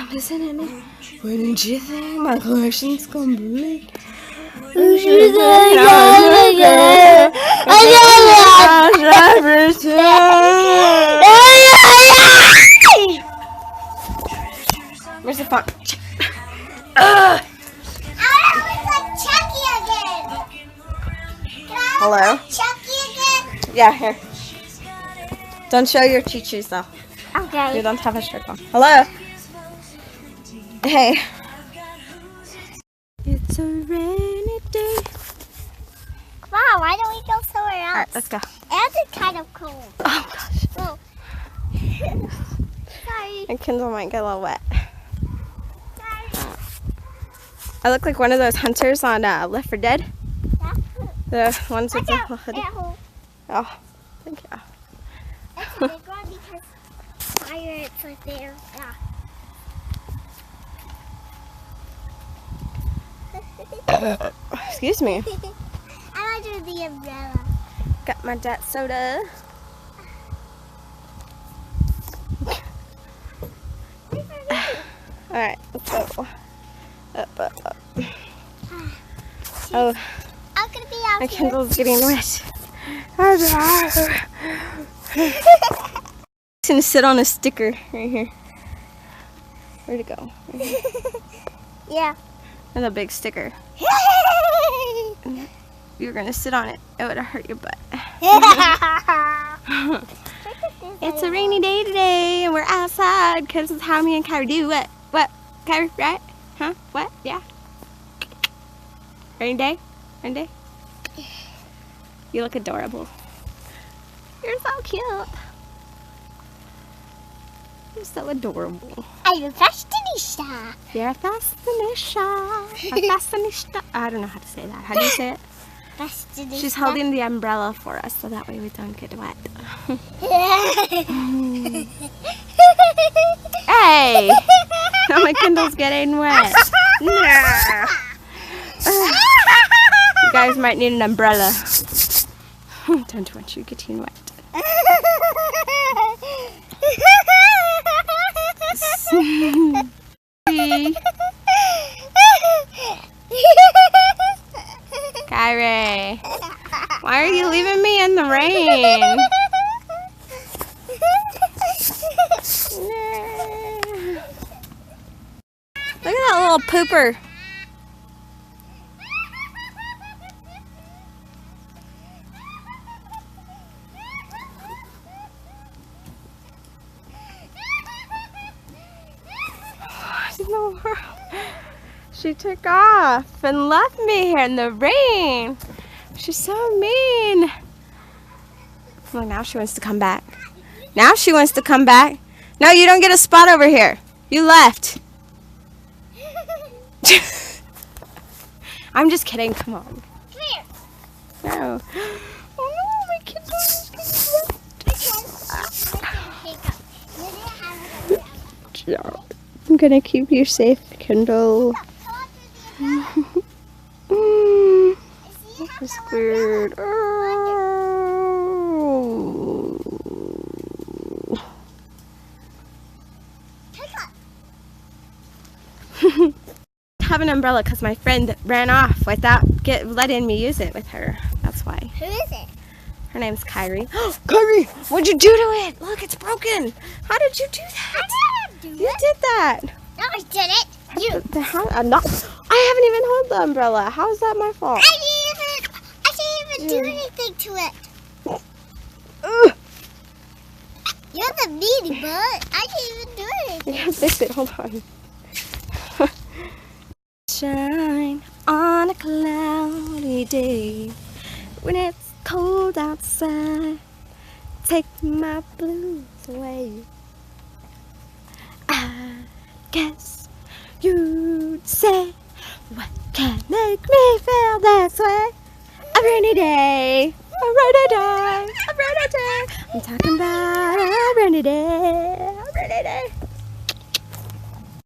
I'm missing any. When did you think my collection's complete? You should think Where's the phone? Hello? Yeah, here. Don't show your chi-chis though. Okay. You don't have a shirt on. Hello? Hey. It's a rainy day. Come on, why don't we go somewhere else? Alright, let's go. And it's kind of cold. Oh gosh. Oh. Sorry. My Kindle might get a little wet. Sorry. I look like one of those hunters on Left 4 Dead. The ones with the hoodie. Oh, thank you. It's a big one because fire, it's like there. Yeah. Excuse me. I want to do the umbrella. Got my jet soda. Alright, let's go. Up. Oh, I'm going to be out my here. Kindle's getting wet. I'm gonna sit on a sticker right here. Where'd it go? Right here. Yeah. There's a big sticker. You're gonna sit on it. It would hurt your butt. It's a rainy day today, and we're outside because it's how me and Kyrie do. What? Kyrie, right? Huh? What? Yeah. Rainy day? Rainy day? You look adorable. You're so cute. You're so adorable. I'm a fashionista. You're a fashionista. A fashionista. I don't know how to say that. How do you say it? Fashionista. She's holding the umbrella for us so that way we don't get wet. Hey! Now my Kindle's getting wet. Nah. You guys might need an umbrella. Don't want you getting wet. Kyrie, why are you leaving me in the rain? Look at that little pooper. She took off and left me here in the rain. She's so mean. Well, now she wants to come back. Now she wants to come back. No, you don't get a spot over here. You left. I'm just kidding. Come on. Come here. No. Oh no, my kid's wet. I'm gonna keep you safe, Kindle. That's weird. Oh. Have an umbrella because my friend ran off without letting me use it with her. That's why. Who is it? Her name's Kyrie. Kyrie, what'd you do to it? Look, it's broken. How did you do that? I didn't do You it. did that. No, I didn't. You. I haven't even held the umbrella. How is that my fault? I didn't even do anything to it. Ugh. You're the meanie butt. I didn't even do anything. Yeah, fix it. Hold on. Shine on a cloudy day when it's cold outside. Take my blues away. I guess you'd say, what can make me feel this way? A rainy day, a rainy day, a rainy day. I'm talking about a rainy day, a rainy day.